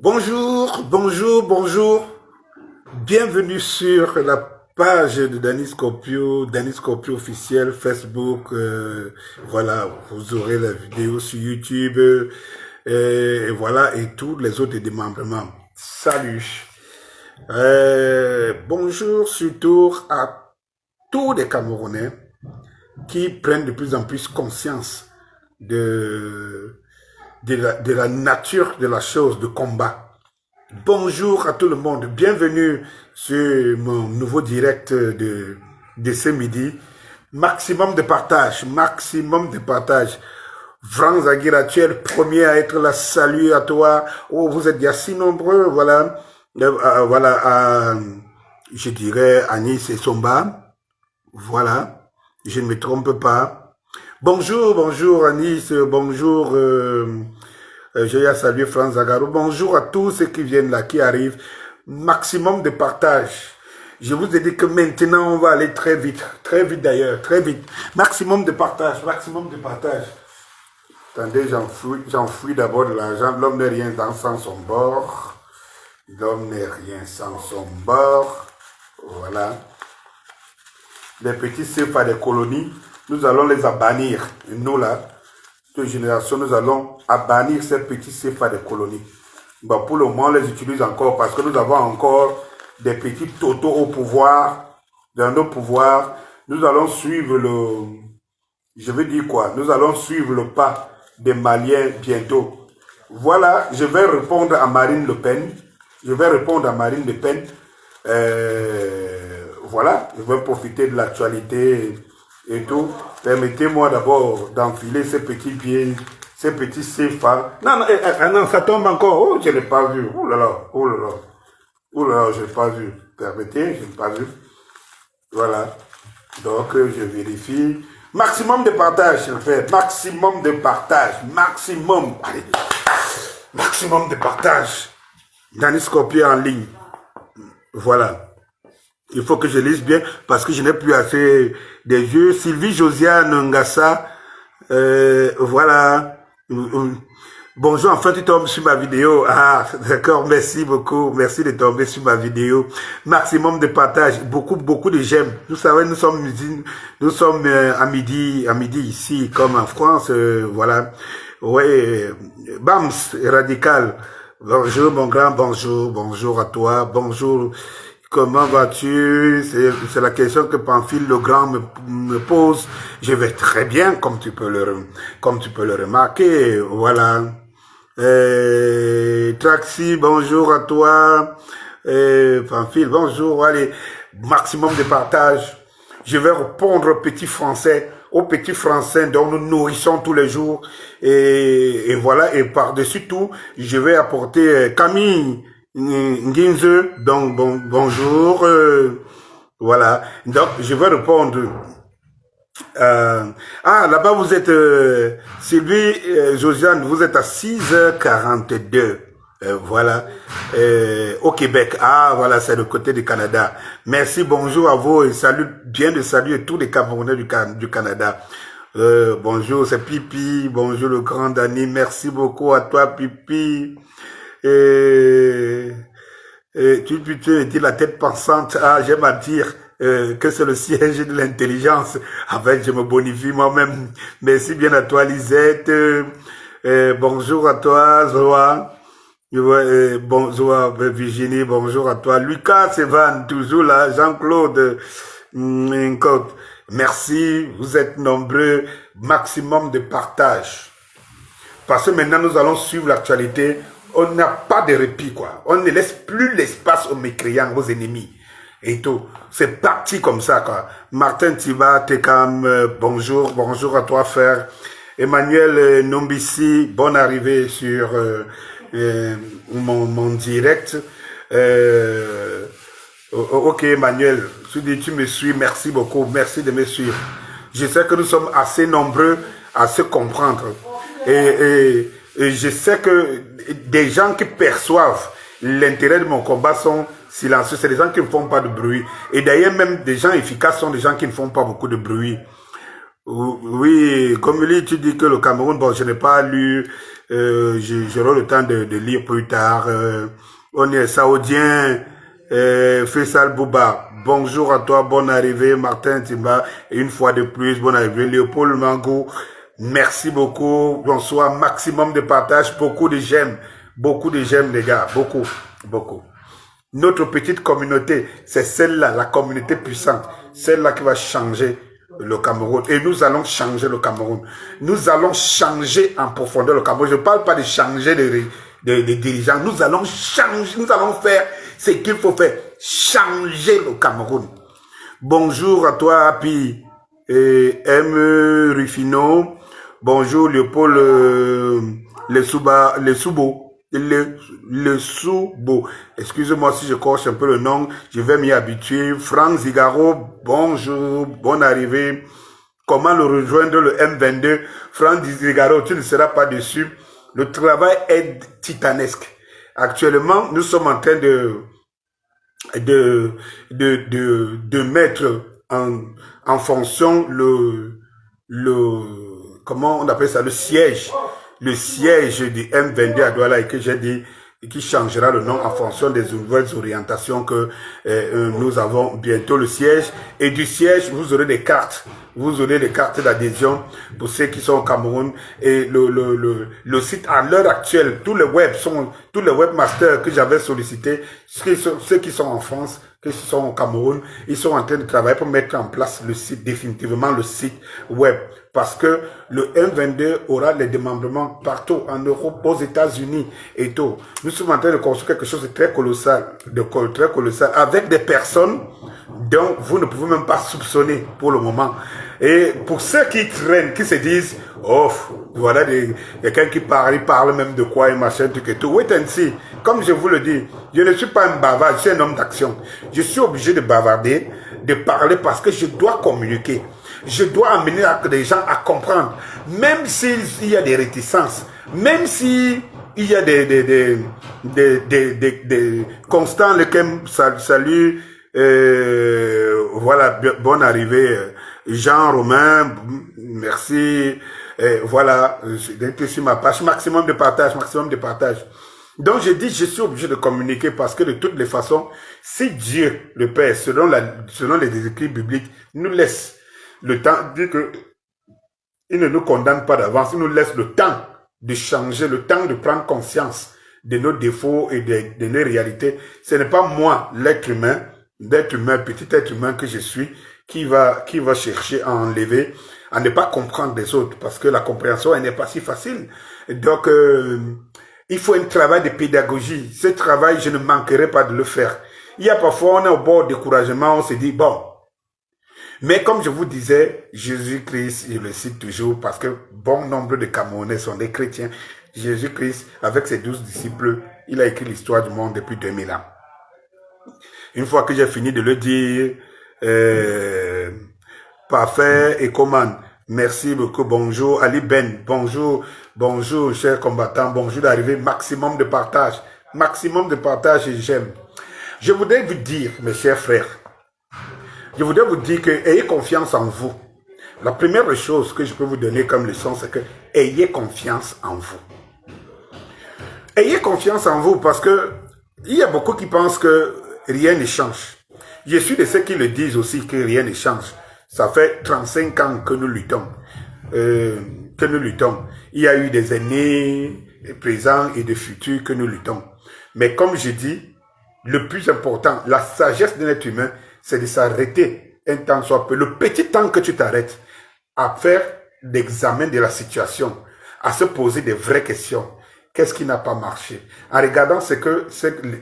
Bonjour, bonjour, bonjour. Bienvenue sur la page de Danny Scorpio officiel, Facebook. Voilà, vous aurez la vidéo sur YouTube. Et voilà, et tous les autres démembrements. Salut. Bonjour surtout à tous les Camerounais qui prennent de plus en plus conscience de la nature de la chose, de combat. Bonjour à tout le monde, bienvenue sur mon nouveau direct de ce midi. Maximum de partage, maximum de partage. Franz Aguirre, tu es le premier à être là, salut à toi. Oh, vous êtes déjà si nombreux, voilà. Je dirais Anis et Somba, voilà, je ne me trompe pas. Bonjour, bonjour Anis, bonjour... j'ai à saluer Franz Zagaro. Bonjour à tous ceux qui viennent là, qui arrivent. Maximum de partage. Je vous ai dit que maintenant, on va aller très vite d'ailleurs, très vite. Maximum de partage, maximum de partage. Attendez, j'enfouis d'abord de l'argent. L'homme n'est rien sans son bord. L'homme n'est rien sans son bord. Voilà. Les petits CFA des colonies, nous allons les bannir. Nous là, de génération, nous allons bannir ces petits CFA des colonies. Bon, pour le moment, on les utilise encore parce que nous avons encore des petits totaux au pouvoir. Dans nos pouvoirs, nous allons suivre je veux dire quoi? Nous allons suivre le pas des Maliens bientôt. Voilà, je vais répondre à Marine Le Pen. Voilà, je vais profiter de l'actualité et tout. Permettez-moi d'abord d'enfiler ces petits pieds, ces petits CFA. Non, non, ça tombe encore. Oh, je n'ai pas vu. Oh là là, oh là là. Oh là là, je n'ai pas vu. Permettez, je n'ai pas vu. Voilà. Donc, je vérifie. Maximum de partage, je fais. Maximum de partage. Maximum. Allez. Maximum de partage. Danny Scorpio en ligne. Voilà. Il faut que je lise bien parce que je n'ai plus assez des yeux. Sylvie Josiane Ngassa. Voilà. Bonjour, enfin tu tombes sur ma vidéo. Ah, d'accord, merci beaucoup. Merci de tomber sur ma vidéo. Maximum de partage, beaucoup de j'aime. Vous savez, nous sommes à midi ici, comme en France, voilà. Ouais, Bams, radical. Bonjour mon grand, bonjour à toi, bonjour. Comment vas-tu? C'est la question que Pamphile le Grand me pose. Je vais très bien, comme tu peux le remarquer. Voilà. Traxi, bonjour à toi. Pamphile, bonjour. Allez, maximum de partage. Je vais répondre aux petits Français dont nous nourrissons tous les jours. Et voilà, et par-dessus tout, je vais apporter Camille Nginze, donc bonjour, voilà, donc je vais répondre. Là-bas vous êtes, Sylvie, Josiane, vous êtes à 6h42, voilà, au Québec. Ah, voilà, c'est le côté du Canada. Merci, bonjour à vous et de saluer tous les Camerounais du Canada. Bonjour, c'est Pipi, bonjour le grand Danny, merci beaucoup à toi Pipi. Tu me dis la tête pensante. Ah, j'aime à dire que c'est le siège de l'intelligence. En fait, je me bonifie moi-même. Merci bien à toi, Lisette. Bonjour à toi, Zoa. Bonjour, Virginie. Bonjour à toi. Lucas Evan, toujours là. Jean-Claude. Merci. Vous êtes nombreux. Maximum de partage. Parce que maintenant, nous allons suivre l'actualité. On n'a pas de répit, quoi. On ne laisse plus l'espace aux mécréants, aux ennemis. Et tout. C'est parti comme ça, quoi. Martin Tiba, Tekam, bonjour à toi, frère. Emmanuel Nombissi, bonne arrivée sur mon direct. Ok, Emmanuel, tu me suis, merci beaucoup, merci de me suivre. Je sais que nous sommes assez nombreux à se comprendre. Et je sais que des gens qui perçoivent l'intérêt de mon combat sont silencieux. C'est des gens qui ne font pas de bruit. Et d'ailleurs, même des gens efficaces sont des gens qui ne font pas beaucoup de bruit. Oui, comme tu dis que le Cameroun, bon, je n'ai pas lu J'aurai le temps de lire plus tard. On est saoudien, Faisal Bouba. Bonjour à toi, bonne arrivée, Martin Timba. Et une fois de plus, bonne arrivée, Léopold Mangou. Merci beaucoup. Bonsoir, maximum de partage, beaucoup de j'aime, les gars, beaucoup. Notre petite communauté, c'est celle-là, la communauté puissante, celle-là qui va changer le Cameroun. Et nous allons changer le Cameroun. Nous allons changer en profondeur le Cameroun. Je ne parle pas de changer de dirigeants. Nous allons changer, nous allons faire ce qu'il faut faire. Changer le Cameroun. Bonjour à toi, Happy. M. Rufino. Bonjour, Léopold le Soubo. Excusez-moi si je coche un peu le nom, je vais m'y habituer. Franck Zigaro, bonjour, bonne arrivée. Comment le rejoindre le M22? Franck Zigaro, tu ne seras pas déçu. Le travail est titanesque. Actuellement, nous sommes en train de mettre en fonction comment on appelle ça, le siège du M22 à Douala, et que j'ai dit qui changera le nom en fonction des nouvelles orientations que nous avons bientôt le siège. Et du siège, vous aurez des cartes. Vous aurez des cartes d'adhésion pour ceux qui sont au Cameroun. Et le site à l'heure actuelle, tous les webmasters que j'avais sollicités, ceux qui sont en France, qui sont au Cameroun, ils sont en train de travailler pour mettre en place le site, définitivement le site web. Parce que le M22 aura les démembrements partout, en Europe, aux États-Unis et tout. Nous sommes en train de construire quelque chose de très colossal, avec des personnes dont vous ne pouvez même pas soupçonner pour le moment. Et pour ceux qui traînent, qui se disent, oh, voilà quelqu'un qui parle même de quoi et machin, truc et tout. Wait and see. Comme je vous le dis, je ne suis pas un bavard, je suis un homme d'action. Je suis obligé de bavarder, de parler parce que je dois communiquer. Je dois amener les gens à comprendre. Même s'il y a des réticences, même s'il y a des constants, lesquels salut, voilà, bonne arrivée, Jean-Romain, merci, voilà, d'être sur ma page, maximum de partage. Donc je dis, je suis obligé de communiquer parce que de toutes les façons, si Dieu, le Père, selon les écrits bibliques, nous laisse le temps, dit que il ne nous condamne pas d'avance, il nous laisse le temps de changer, le temps de prendre conscience de nos défauts et de nos réalités. Ce n'est pas moi, l'être humain, petit être humain que je suis, qui va chercher à enlever, à ne pas comprendre les autres, parce que la compréhension, elle n'est pas si facile. Donc, il faut un travail de pédagogie. Ce travail, je ne manquerai pas de le faire. Il y a parfois, on est au bord du découragement, on se dit, bon. Mais comme je vous disais, Jésus-Christ, je le cite toujours, parce que bon nombre de Camerounais sont des chrétiens. Jésus-Christ, avec ses 12 disciples, il a écrit l'histoire du monde depuis 2000 ans. Une fois que j'ai fini de le dire, parfait et commande. Merci beaucoup, bonjour. Ali Ben, bonjour, chers combattants, bonjour d'arriver, maximum de partage et j'aime. Je voudrais vous dire, mes chers frères, que ayez confiance en vous. La première chose que je peux vous donner comme leçon, c'est que ayez confiance en vous. Ayez confiance en vous parce que il y a beaucoup qui pensent que rien ne change. Je suis de ceux qui le disent aussi que rien ne change. Ça fait 35 ans que nous luttons. Il y a eu des années présents et de futurs que nous luttons. Mais comme je dis, le plus important, la sagesse d'un être humain, c'est de s'arrêter un temps soit peu, le petit temps que tu t'arrêtes, à faire l'examen de la situation, à se poser des vraies questions. Qu'est-ce qui n'a pas marché? En regardant ce que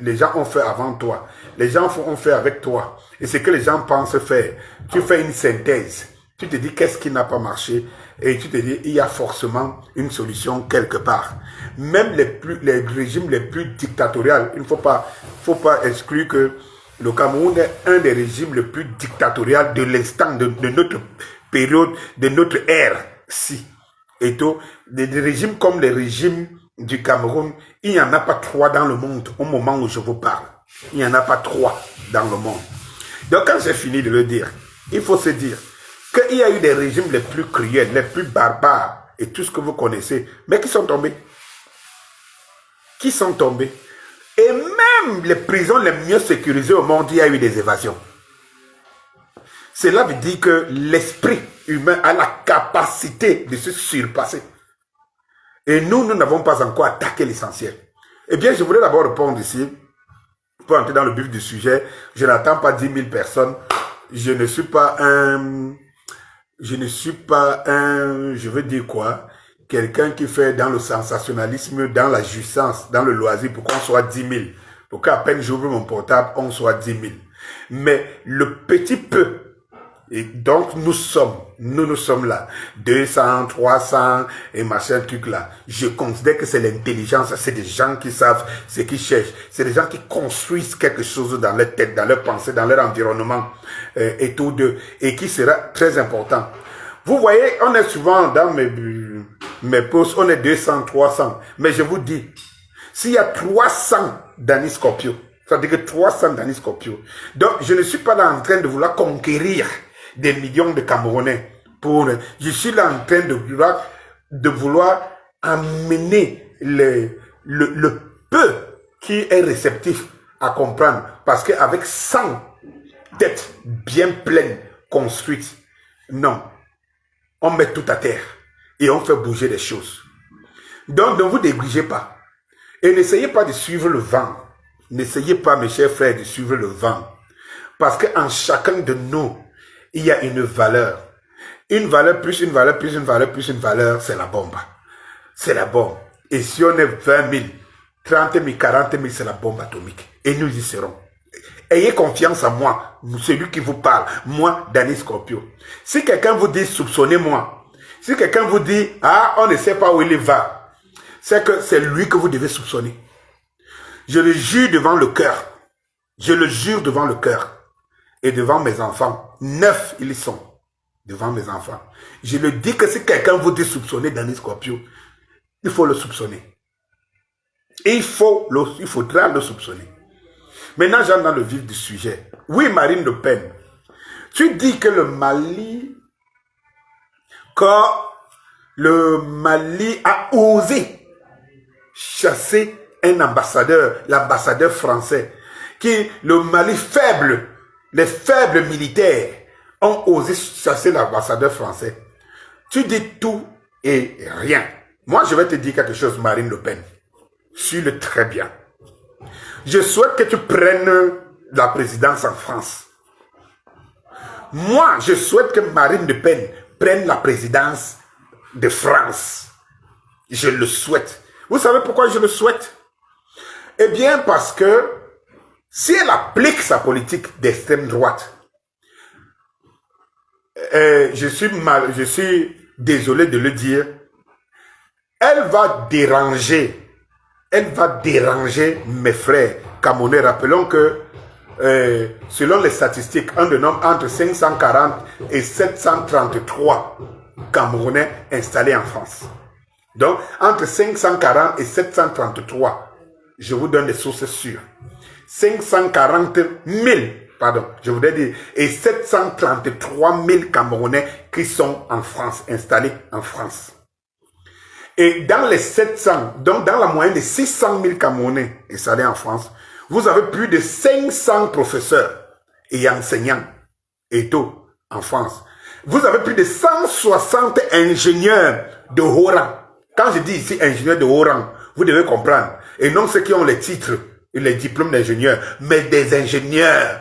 les gens ont fait avant toi, les gens ont fait avec toi, et ce que les gens pensent faire, tu fais une synthèse. Tu te dis qu'est-ce qui n'a pas marché, et tu te dis il y a forcément une solution quelque part. Même les régimes les plus dictatoriaux, il ne faut pas exclure que le Cameroun est un des régimes les plus dictatoriaux de l'instant, de notre période, de notre ère-ci. Et tout, des régimes comme les régimes du Cameroun, il n'y en a pas 3 dans le monde au moment où je vous parle. Il n'y en a pas 3 dans le monde. Donc quand j'ai fini de le dire, il faut se dire qu'il y a eu des régimes les plus cruels, les plus barbares et tout ce que vous connaissez, mais qui sont tombés. qui sont tombés. Et même les prisons les mieux sécurisées au monde, il y a eu des évasions. Cela veut dire que l'esprit humain a la capacité de se surpasser. Et nous n'avons pas encore attaqué l'essentiel. Eh bien, je voulais d'abord répondre ici, pour entrer dans le vif du sujet. Je n'attends pas 10 000 personnes. Je ne suis pas je veux dire quoi, quelqu'un qui fait dans le sensationnalisme, dans la jouissance, dans le loisir, pour qu'on soit 10 000. Pour qu'à peine j'ouvre mon portable, on soit 10 000. Mais le petit peu, et donc nous sommes là, 200, 300 et machin truc là. Je considère que c'est l'intelligence, c'est des gens qui savent ce qu'ils cherchent, c'est des gens qui construisent quelque chose dans leur tête, dans leur pensée, dans leur environnement et tout et qui sera très important. Vous voyez, on est souvent dans mes posts, on est 200, 300, mais je vous dis, s'il y a 300 Dani Scorpio, ça veut dire que 300 Dani Scorpio. Donc je ne suis pas là en train de vouloir conquérir des millions de Camerounais. Je suis là en train de vouloir amener le peu qui est réceptif à comprendre. Parce qu'avec 100 têtes bien pleines, construites, non, on met tout à terre et on fait bouger les choses. Donc ne vous négligez pas. Et n'essayez pas de suivre le vent. N'essayez pas, mes chers frères, de suivre le vent. Parce qu'en chacun de nous, il y a une valeur. Une valeur plus une valeur plus une valeur plus une valeur, c'est la bombe. C'est la bombe. Et si on est 20 000, 30 000, 40 000, c'est la bombe atomique. Et nous y serons. Ayez confiance en moi, celui qui vous parle. Moi, Dani Scorpio. Si quelqu'un vous dit, soupçonnez-moi. Si quelqu'un vous dit, ah, on ne sait pas où il va, c'est que c'est lui que vous devez soupçonner. Je le jure devant le cœur. Je le jure devant le cœur. Et devant mes enfants, 9 ils sont, devant mes enfants. Je le dis que si quelqu'un vous dit soupçonner Dani Scorpio, il faut le soupçonner. Et il faudra le soupçonner. Maintenant, j'entre dans le vif du sujet. Oui, Marine Le Pen, tu dis que le Mali a osé chasser un ambassadeur, l'ambassadeur français, le Mali faible, les faibles militaires ont osé chasser l'ambassadeur français. Tu dis tout et rien. Moi, je vais te dire quelque chose, Marine Le Pen. Suis-le très bien. Je souhaite que tu prennes la présidence en France. Moi, je souhaite que Marine Le Pen prenne la présidence de France. Je le souhaite. Vous savez pourquoi je le souhaite? Eh bien, parce que si elle applique sa politique d'extrême droite, je suis désolé de le dire, elle va déranger mes frères camerounais. Rappelons que selon les statistiques, on dénombre entre 540 et 733 Camerounais installés en France. Donc, entre 540 et 733, je vous donne des sources sûres. 540 000, pardon, je voudrais dire, et 733 000 Camerounais qui sont en France, installés en France. Et dans les 700, donc dans la moyenne de 600 000 Camerounais installés en France, vous avez plus de 500 professeurs et enseignants et tout en France. Vous avez plus de 160 ingénieurs de haut rang. Quand je dis ici ingénieurs de haut rang, vous devez comprendre. Et non ceux qui ont les titres et les diplômes d'ingénieurs, mais des ingénieurs,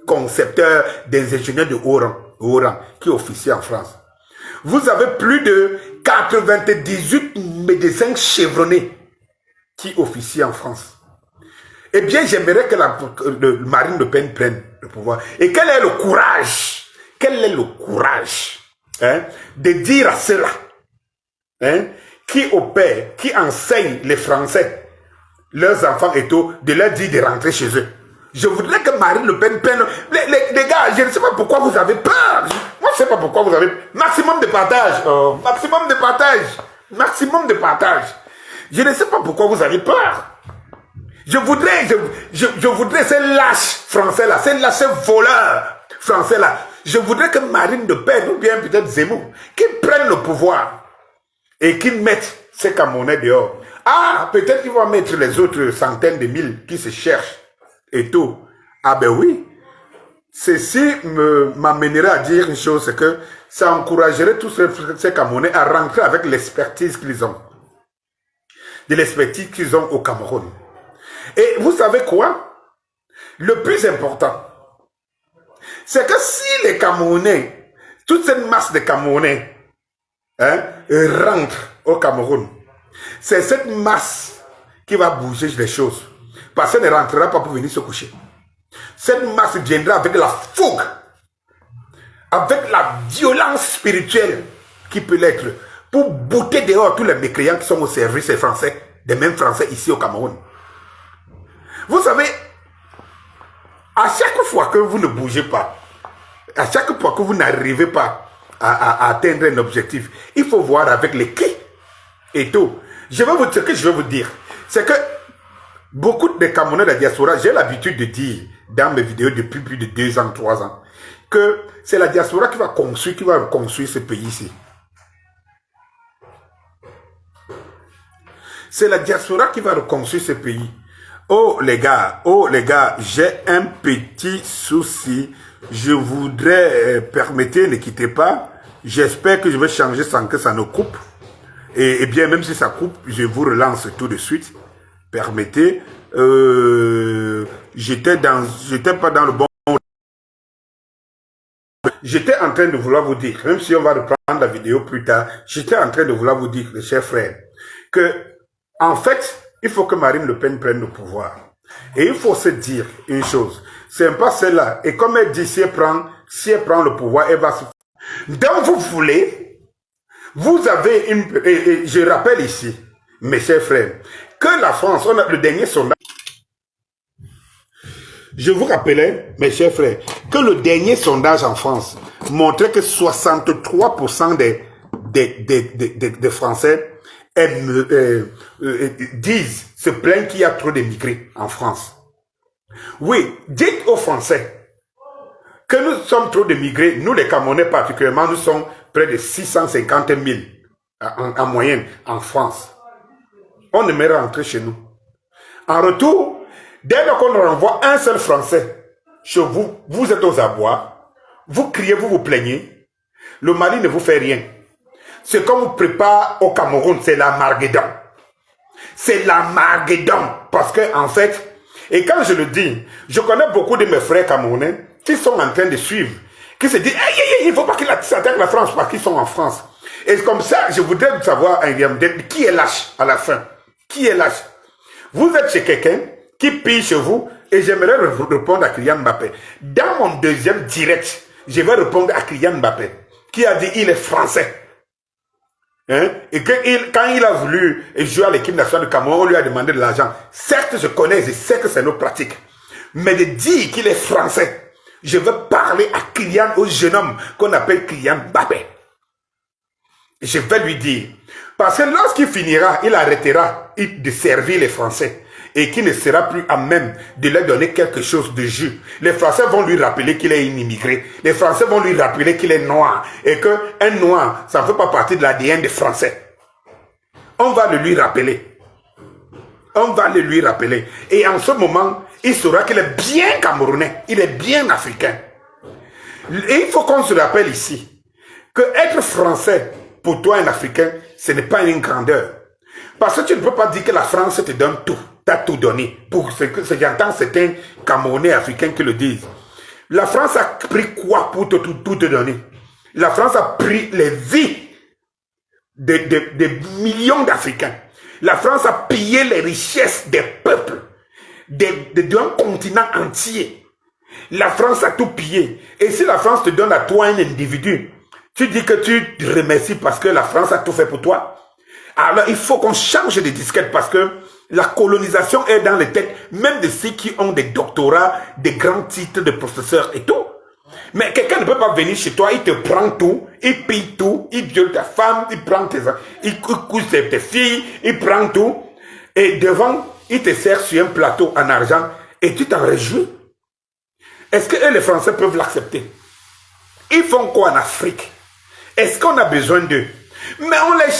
concepteurs, des ingénieurs de haut rang qui officient en France. Vous avez plus de 98 médecins chevronnés qui officient en France. Eh bien, j'aimerais que Marine Le Pen prenne le pouvoir. Et quel est le courage, de dire à ceux-là, qui opèrent, qui enseignent les Français, leurs enfants et tout, de leur dire de rentrer chez eux. Je voudrais que Marine Le Pen prenne... Les gars, je ne sais pas pourquoi vous avez peur. Moi, je ne sais pas pourquoi vous avez... Maximum de partage. Oh, maximum de partage. Maximum de partage. Je ne sais pas pourquoi vous avez peur. Je voudrais ces lâches français-là, ces lâches voleurs français-là. Je voudrais que Marine Le Pen, ou bien peut-être Zemmour, qu'ils prennent le pouvoir et qu'ils mettent ces Camerounais dehors. Ah, peut-être qu'ils vont mettre les autres centaines de mille qui se cherchent et tout. Ah ben oui. Ceci m'amènerait à dire une chose, c'est que ça encouragerait tous ces Camerounais à rentrer avec l'expertise qu'ils ont. De l'expertise qu'ils ont au Cameroun. Et vous savez quoi? Le plus important, c'est que si les Camerounais, toute cette masse de Camerounais, rentre au Cameroun, c'est cette masse qui va bouger les choses. Parce qu'elle ne rentrera pas pour venir se coucher. Cette masse viendra avec la fougue, avec la violence spirituelle qui peut l'être, pour bouter dehors tous les mécréants qui sont au service des Français, des mêmes Français ici au Cameroun. Vous savez, à chaque fois que vous ne bougez pas, à chaque fois que vous n'arrivez pas à atteindre un objectif, il faut voir avec les qui et tout. Ce que je vais vous dire, c'est que beaucoup de Camerounais de la diaspora, j'ai l'habitude de dire dans mes vidéos depuis plus de 2 ans, 3 ans, que c'est la diaspora qui va construire ce pays-ci. C'est la diaspora qui va reconstruire ce pays. Oh les gars, j'ai un petit souci. Je voudrais, permettez, ne quittez pas. J'espère que je vais changer sans que ça ne coupe. Et bien, même si ça coupe, je vous relance tout de suite. Permettez. J'étais pas dans le bon. J'étais en train de vouloir vous dire, même si on va reprendre la vidéo plus tard, j'étais en train de vouloir vous dire, les chers frères, que, en fait, il faut que Marine Le Pen prenne le pouvoir. Et il faut se dire une chose, c'est pas celle-là. Et comme elle dit, si elle prend le pouvoir, elle va se... Donc vous voulez, vous avez une... Et je rappelle ici, mes chers frères, que la France, on a le dernier sondage. Je vous rappelais, mes chers frères, que le dernier sondage en France montrait que 63% des Français disent, se plaignent qu'il y a trop d'émigrés en France. Oui, dites aux Français que nous sommes trop d'émigrés, nous les Camerounais particulièrement, nous sommes près de 650 000 en moyenne en France. On aimerait rentrer chez nous. En retour, dès qu'on renvoie un seul Français chez vous, vous êtes aux abois, vous criez, vous vous plaignez, le Mali ne vous fait rien. Ce qu'on vous prépare au Cameroun, c'est la Marguedon. C'est la Marguedon. Parce que, en fait, et quand je le dis, je connais beaucoup de mes frères camerounais qui sont en train de suivre, qui se disent, il ne faut pas qu'ils s'attaquent la France parce qu'ils sont en France. Et comme ça, je voudrais savoir, qui est lâche à la fin? Qui est lâche? Vous êtes chez quelqu'un qui pille chez vous et j'aimerais répondre à Kylian Mbappé. Dans mon deuxième direct, je vais répondre à Kylian Mbappé qui a dit il est français. Et que quand il a voulu jouer à l'équipe nationale de Cameroun, on lui a demandé de l'argent. Certes, je connais, je sais que c'est nos pratiques. Mais de dire qu'il est français, je veux parler à Kylian, au jeune homme qu'on appelle Kylian Mbappé. Je vais lui dire, parce que lorsqu'il finira, il arrêtera de servir les Français et qu'il ne sera plus à même de leur donner quelque chose de jus. Les Français vont lui rappeler qu'il est un immigré. Les Français vont lui rappeler qu'il est noir et qu'un noir, ça ne fait pas partie de l'ADN des Français. On va le lui rappeler. On va le lui rappeler. Et en ce moment, il saura qu'il est bien camerounais, il est bien africain. Et il faut qu'on se rappelle ici que être français, pour toi un Africain, ce n'est pas une grandeur. Parce que tu ne peux pas dire que la France te donne tout. T'as tout donné. Pour ce que j'entends, c'est un Camerounais africain qui le disent. La France a pris quoi pour tout te donner? La France a pris les vies de millions d'Africains. La France a pillé les richesses des peuples, d'un continent entier. La France a tout pillé. Et si la France te donne à toi un individu, tu dis que tu te remercies parce que la France a tout fait pour toi. Alors il faut qu'on change de disquette parce que la colonisation est dans les têtes, même de ceux qui ont des doctorats, des grands titres de professeurs et tout. Mais quelqu'un ne peut pas venir chez toi, il te prend tout, il pille tout, il viole ta femme, il prend il couche tes filles, il prend tout. Et devant, il te sert sur un plateau en argent et tu t'en réjouis. Est-ce que les Français peuvent l'accepter? Ils font quoi en Afrique? Est-ce qu'on a besoin d'eux? Mais on les